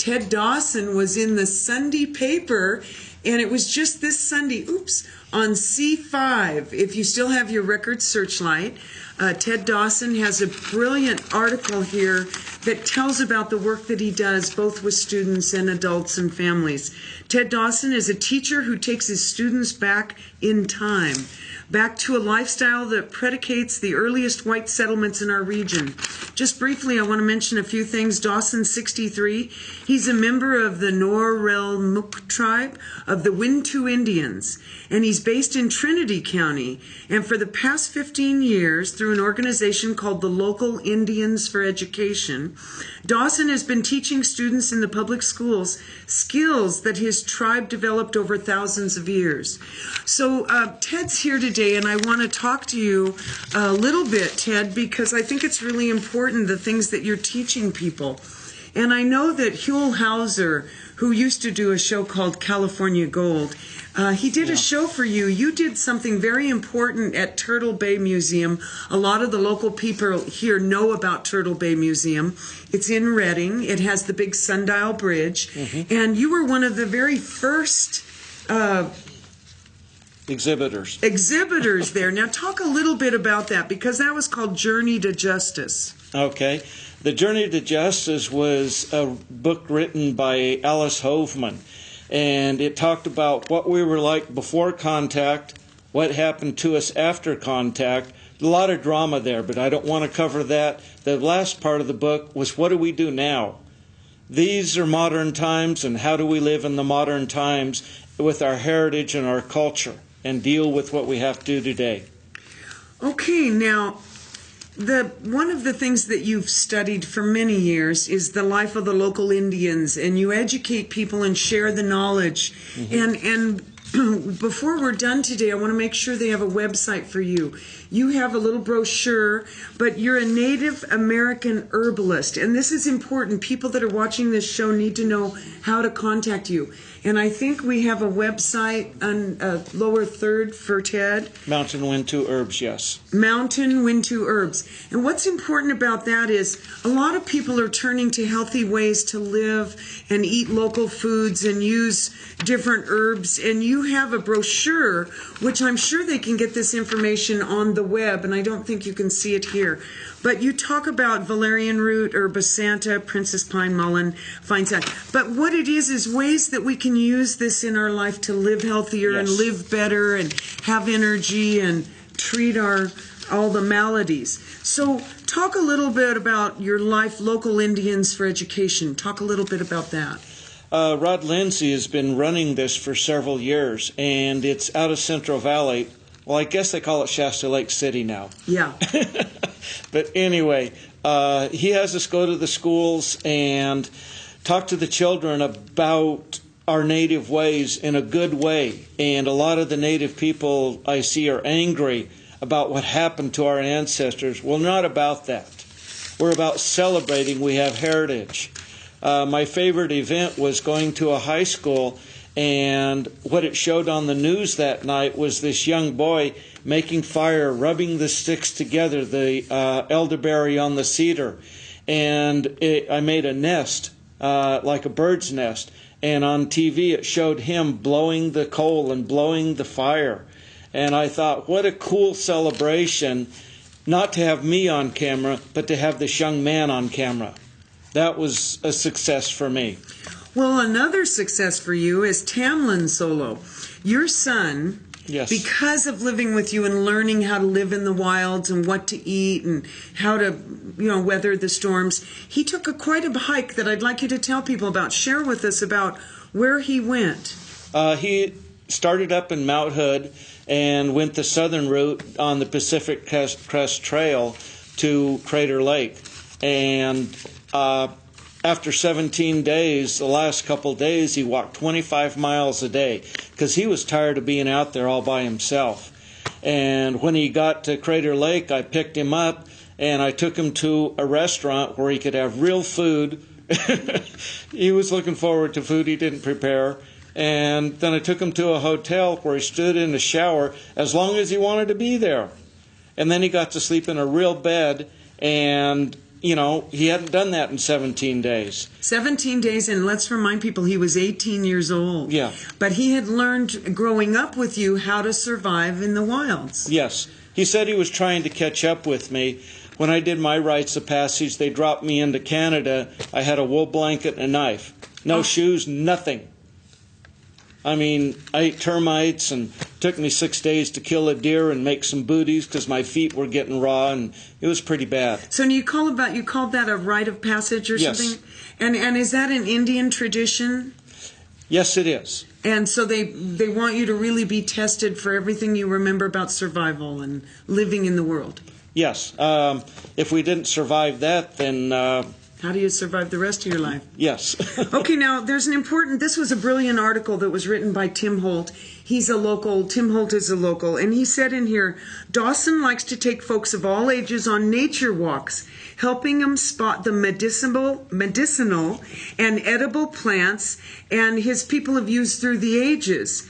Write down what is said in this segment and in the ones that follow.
Ted Dawson was in the Sunday paper, and it was just this Sunday, on C5. If you still have your record searchlight, Ted Dawson has a brilliant article here that tells about the work that he does both with students and adults and families. Ted Dawson is a teacher who takes his students back in time, back to a lifestyle that predicates the earliest white settlements in our region. Just briefly, I want to mention a few things. Dawson's 63. He's a member of the Norelmuk tribe of the Wintu Indians, and he's based in Trinity County. And for the past 15 years, through an organization called the Local Indians for Education, Dawson has been teaching students in the public schools skills that his tribe developed over thousands of years. So Ted's here today, and I want to talk to you a little bit, Ted, because I think it's really important, the things that you're teaching people. And I know that Huell Hauser, who used to do a show called California Gold, he did a show for you. You did something very important at Turtle Bay Museum. A lot of the local people here know about Turtle Bay Museum. It's in Redding. It has the big sundial bridge. And you were one of the very first exhibitors there. Now talk a little bit about that, because that was called Journey to Justice. Okay. The Journey to Justice was a book written by Alice Hoveman, and it talked about what we were like before contact, what happened to us after contact. A lot of drama there, but I don't want to cover that. The last part of the book was, what do we do now? These are modern times, and how do we live in the modern times with our heritage and our culture and deal with what we have to do today? Okay, now, one of the things that you've studied for many years is the life of the local Indians, and you educate people and share the knowledge. And before we're done today, I want to make sure they have a website for you. You have a little brochure, but you're a Native American herbalist, and this is important. People that are watching this show need to know how to contact you. And I think we have a website on lower third for Ted. Mountain Wintu Herbs, yes. Mountain Wintu Herbs. And what's important about that is a lot of people are turning to healthy ways to live and eat local foods and use different herbs. And you have a brochure, which I'm sure they can get this information on the web, and I don't think you can see it here. But you talk about valerian root, herba santa, princess pine, mullein, fine sand. But what it is ways that we can use this in our life to live healthier and live better and have energy and treat all the maladies. So talk a little bit about your life, Local Indians for Education. Talk a little bit about that. Rod Lindsay has been running this for several years, and it's out of Central Valley. Well, I guess they call it Shasta Lake City now. Yeah. But anyway, he has us go to the schools and talk to the children about our native ways in a good way. And a lot of the native people I see are angry about what happened to our ancestors. Well, not about that. We're about celebrating we have heritage. My favorite event was going to a high school, and what it showed on the news that night was this young boy making fire, rubbing the sticks together, the elderberry on the cedar. And I made a nest, like a bird's nest. And on TV it showed him blowing the coal and blowing the fire. And I thought, what a cool celebration, not to have me on camera, but to have this young man on camera. That was a success for me. Well, another success for you is Tamlin Solo. Your son, because of living with you and learning how to live in the wilds and what to eat and how to, weather the storms, he took quite a hike that I'd like you to tell people about. Share with us about where he went. He started up in Mount Hood and went the southern route on the Pacific Crest Trail to Crater Lake. And after 17 days, the last couple days, he walked 25 miles a day because he was tired of being out there all by himself. And when he got to Crater Lake, I picked him up and I took him to a restaurant where he could have real food. He was looking forward to food he didn't prepare. And then I took him to a hotel where he stood in the shower as long as he wanted to be there. And then he got to sleep in a real bed, and he hadn't done that in 17 days. 17 days, and let's remind people he was 18 years old. Yeah. But he had learned growing up with you how to survive in the wilds. Yes. He said he was trying to catch up with me. When I did my rites of passage, they dropped me into Canada. I had a wool blanket and a knife. No shoes, nothing. I mean, I ate termites, and it took me 6 days to kill a deer and make some booties because my feet were getting raw, and it was pretty bad. So you called that a rite of passage or something? Yes. And is that an Indian tradition? Yes, it is. And so they want you to really be tested for everything you remember about survival and living in the world. Yes. If we didn't survive that, then... how do you survive the rest of your life? Yes. Okay, now this was a brilliant article that was written by Tim Holt. He's a local, Tim Holt is a local, and he said in here, Dawson likes to take folks of all ages on nature walks, helping them spot the medicinal and edible plants, and his people have used through the ages.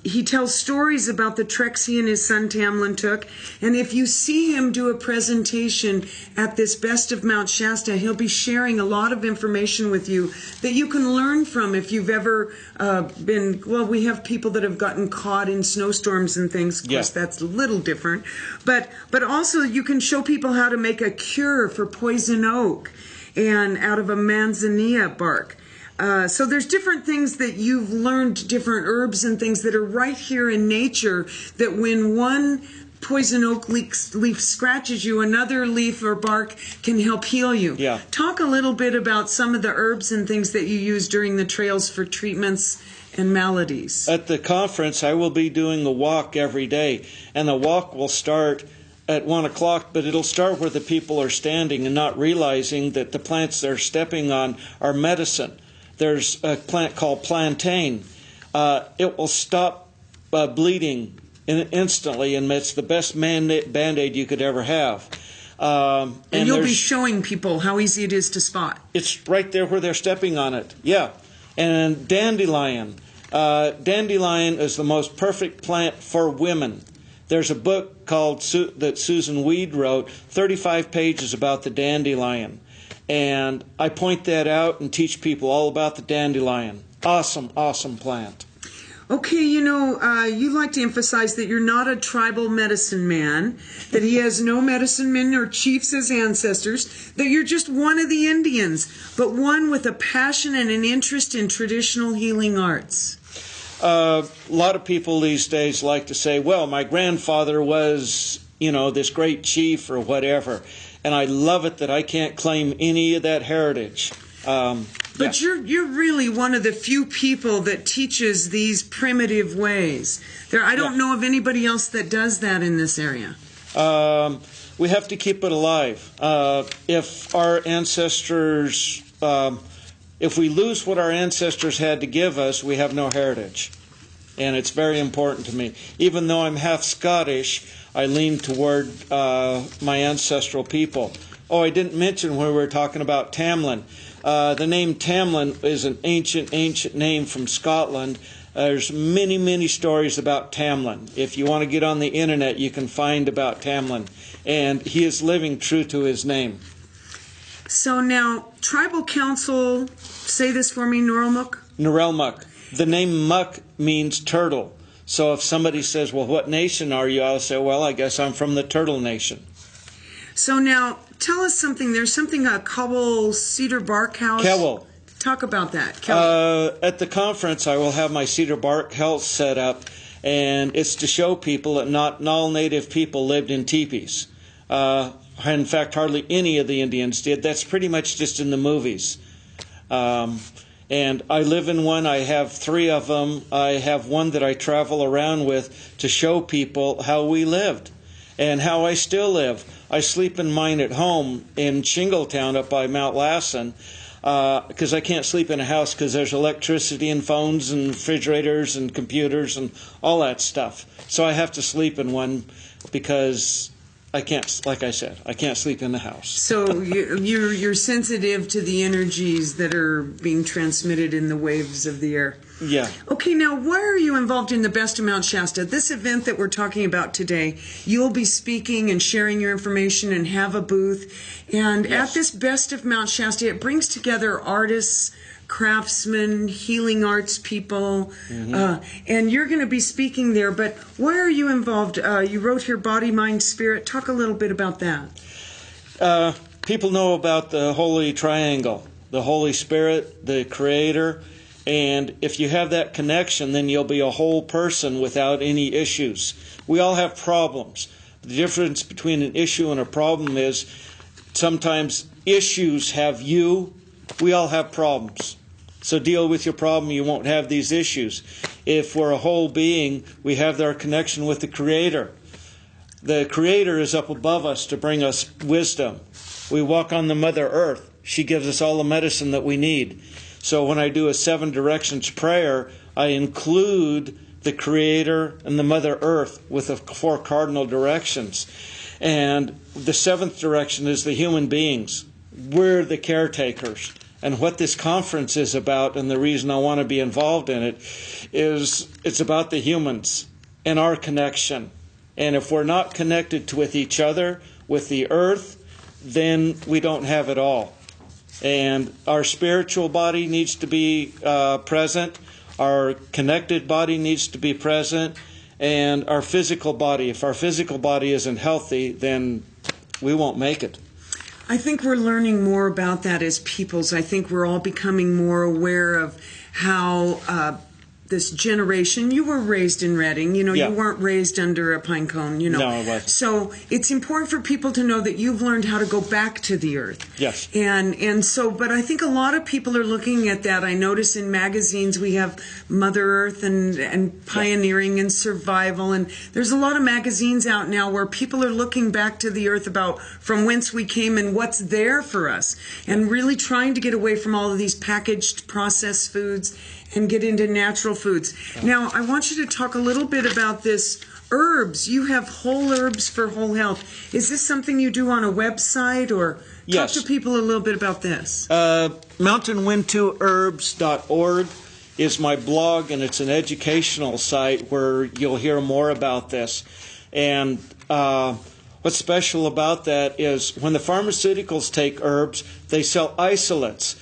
He tells stories about the treks he and his son Tamlin took, and if you see him do a presentation at this Best of Mount Shasta, he'll be sharing a lot of information with you that you can learn from if you've ever we have people that have gotten caught in snowstorms and things. Of course, that's a little different. But also you can show people how to make a cure for poison oak and out of a manzanilla bark. So there's different things that you've learned, different herbs and things that are right here in nature, that when one poison oak leaf scratches you, another leaf or bark can help heal you. Yeah. Talk a little bit about some of the herbs and things that you use during the trails for treatments and maladies. At the conference, I will be doing a walk every day, and the walk will start at 1 o'clock, but it'll start where the people are standing and not realizing that the plants they're stepping on are medicine. There's a plant called plantain. It will stop bleeding instantly, and it's the best Band-Aid you could ever have. And you'll be showing people how easy it is to spot. It's right there where they're stepping on it. Yeah. And dandelion. Dandelion is the most perfect plant for women. There's a book called that Susan Weed wrote, 35 pages about the dandelion. And I point that out and teach people all about the dandelion. Awesome, awesome plant. Okay, you like to emphasize that you're not a tribal medicine man, that he has no medicine men or chiefs as ancestors, that you're just one of the Indians, but one with a passion and an interest in traditional healing arts. A lot of people these days like to say, well, my grandfather was, this great chief or whatever. And I love it that I can't claim any of that heritage. But you're really one of the few people that teaches these primitive ways. I don't know of anybody else that does that in this area. We have to keep it alive. If our ancestors, if we lose what our ancestors had to give us, we have no heritage. And it's very important to me. Even though I'm half Scottish, I lean toward my ancestral people. Oh, I didn't mention when we were talking about Tamlin. The name Tamlin is an ancient name from Scotland. There's many, many stories about Tamlin. If you want to get on the internet, you can find about Tamlin. And he is living true to his name. So now, tribal council, say this for me, Norelmuk? Norelmuk. The name Muck means turtle. So if somebody says, well, what nation are you? I'll say, well, I guess I'm from the Turtle Nation. So now, tell us something. There's something, a Cowell Cedar Bark House. Cowell. Talk about that. At the conference, I will have my Cedar Bark House set up, and it's to show people that not all Native people lived in teepees. In fact, hardly any of the Indians did. That's pretty much just in the movies. And I live in one. I have 3 of them. I have one that I travel around with to show people how we lived and how I still live. I sleep in mine at home in Shingletown up by Mt Lassen because I can't sleep in a house because there's electricity and phones and refrigerators and computers and all that stuff. So I have to sleep in one because I can't, like I said, I can't sleep in the house. So you're sensitive to the energies that are being transmitted in the waves of the air. Yeah. Okay, now why are you involved in the Best of Mt Shasta? This event that we're talking about today, you'll be speaking and sharing your information and have a booth. And Yes. at this Best of Mt Shasta, it brings together artists, craftsmen, healing arts people, and you're going to be speaking there. But why are you involved? You wrote here, Body, Mind, Spirit. Talk a little bit about that. People know about the Holy Triangle, the Holy Spirit, the Creator, and if you have that connection, then you'll be a whole person without any issues. We all have problems. The difference between an issue and a problem is sometimes issues have you. We all have problems. So deal with your problem, you won't have these issues. If we're a whole being, we have our connection with the Creator. The Creator is up above us to bring us wisdom. We walk on the Mother Earth. She gives us all the medicine that we need. So when I do a 7 directions prayer, I include the Creator and the Mother Earth with the 4 cardinal directions. And the 7th direction is the human beings. We're the caretakers. And what this conference is about, and the reason I want to be involved in it, is it's about the humans and our connection. And if we're not connected with each other, with the earth, then we don't have it all. And our spiritual body needs to be present. Our connected body needs to be present. And our physical body, if our physical body isn't healthy, then we won't make it. I think we're learning more about that as peoples. I think we're all becoming more aware of how this generation, you were raised in Redding, you weren't raised under a pine cone, No, I wasn't. So it's important for people to know that you've learned how to go back to the earth. Yes. And so, but I think a lot of people are looking at that. I notice in magazines we have Mother Earth and pioneering and survival, and there's a lot of magazines out now where people are looking back to the earth about from whence we came and what's there for us, and really trying to get away from all of these packaged processed foods and get into natural foods. Now, I want you to talk a little bit about this herbs. You have whole herbs for whole health. Is this something you do on a website, or Yes. talk to people a little bit about this? MountainWintuHerbs.org is my blog, and it's an educational site where you'll hear more about this. And what's special about that is when the pharmaceuticals take herbs, they sell isolates.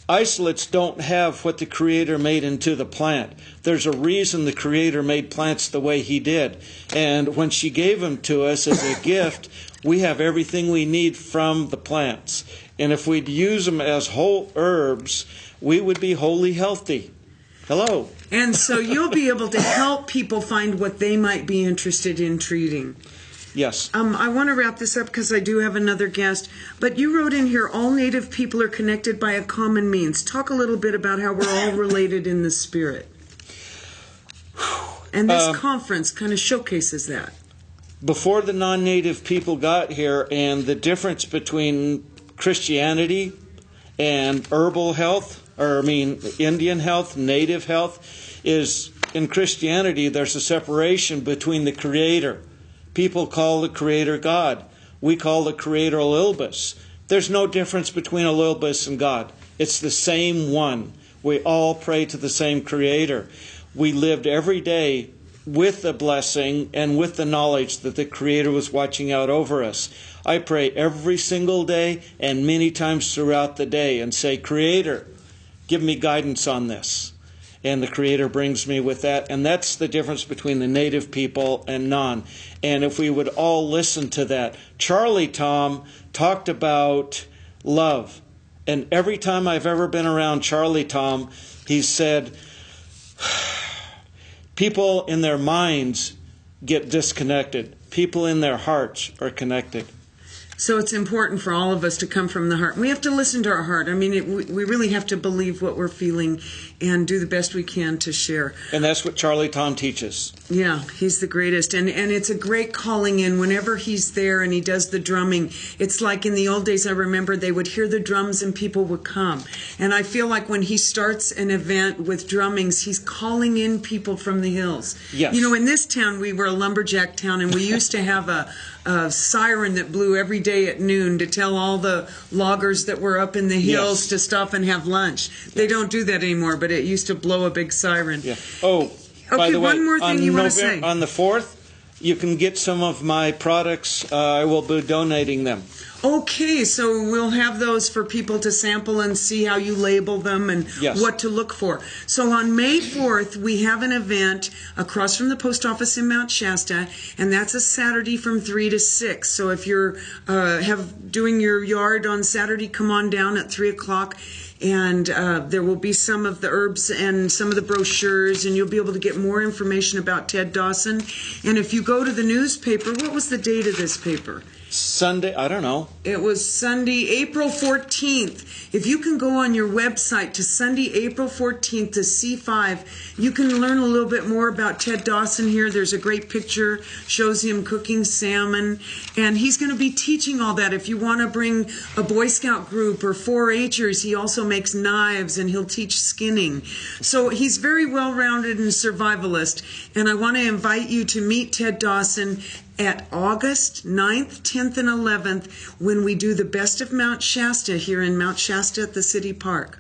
Isolates don't have what the Creator made into the plant. There's a reason the Creator made plants the way He did. And when she gave them to us as a gift, we have everything we need from the plants. And if we'd use them as whole herbs, we would be wholly healthy. Hello. And so you'll be able to help people find what they might be interested in treating. Yes. I want to wrap this up because I do have another guest. But you wrote in here, all Native people are connected by a common means. Talk a little bit about how we're all related in the spirit. And this conference kind of showcases that. Before the non-native people got here, and the difference between Christianity and herbal health, Indian health, native health, is in Christianity there's a separation between the Creator. People call the Creator God. We call the Creator Lilbus. There's no difference between a Lilbus and God. It's the same one. We all pray to the same Creator. We lived every day with the blessing and with the knowledge that the Creator was watching out over us. I pray every single day and many times throughout the day and say, Creator, give me guidance on this. And the Creator brings me with that. And that's the difference between the native people and non. And if we would all listen to that. Charlie Tom talked about love. And every time I've ever been around Charlie Tom, he said, people in their minds get disconnected. People in their hearts are connected. So it's important for all of us to come from the heart. We have to listen to our heart. I mean, we really have to believe what we're feeling and do the best we can to share. And that's what Charlie Tom teaches. Yeah, he's the greatest. And it's a great calling in whenever he's there and he does the drumming. It's like in the old days, I remember they would hear the drums and people would come. And I feel like when he starts an event with drummings, he's calling in people from the hills. Yes. You know, in this town, we were a lumberjack town, and we used to have a siren that blew every day at noon to tell all the loggers that were up in the hills Yes. to stop and have lunch. They don't do that anymore, but it used to blow a big siren. Yeah. Oh, by Okay, the way, one more thing you want to say. on the 4th, you can get some of my products. I will be donating them. Okay, so we'll have those for people to sample and see how you label them and Yes. what to look for. So on May 4th, we have an event across from the post office in Mount Shasta, and that's a Saturday from 3 to 6. So if you're doing your yard on Saturday, come on down at 3 o'clock. And there will be some of the herbs and some of the brochures, and you'll be able to get more information about Ted Dawson. And if you go to the newspaper, what was the date of this paper? Sunday, I don't know. It was Sunday, April 14th. If you can go on your website to Sunday, April 14th to C5, you can learn a little bit more about Ted Dawson here. There's a great picture, shows him cooking salmon, and he's going to be teaching all that. If you want to bring a Boy Scout group or 4-H'ers, he also makes knives and he'll teach skinning. So he's very well-rounded and survivalist, and I want to invite you to meet Ted Dawson at August 9th, 10th, and 11th when we do the Best of Mount Shasta here in Mount Shasta at the City Park.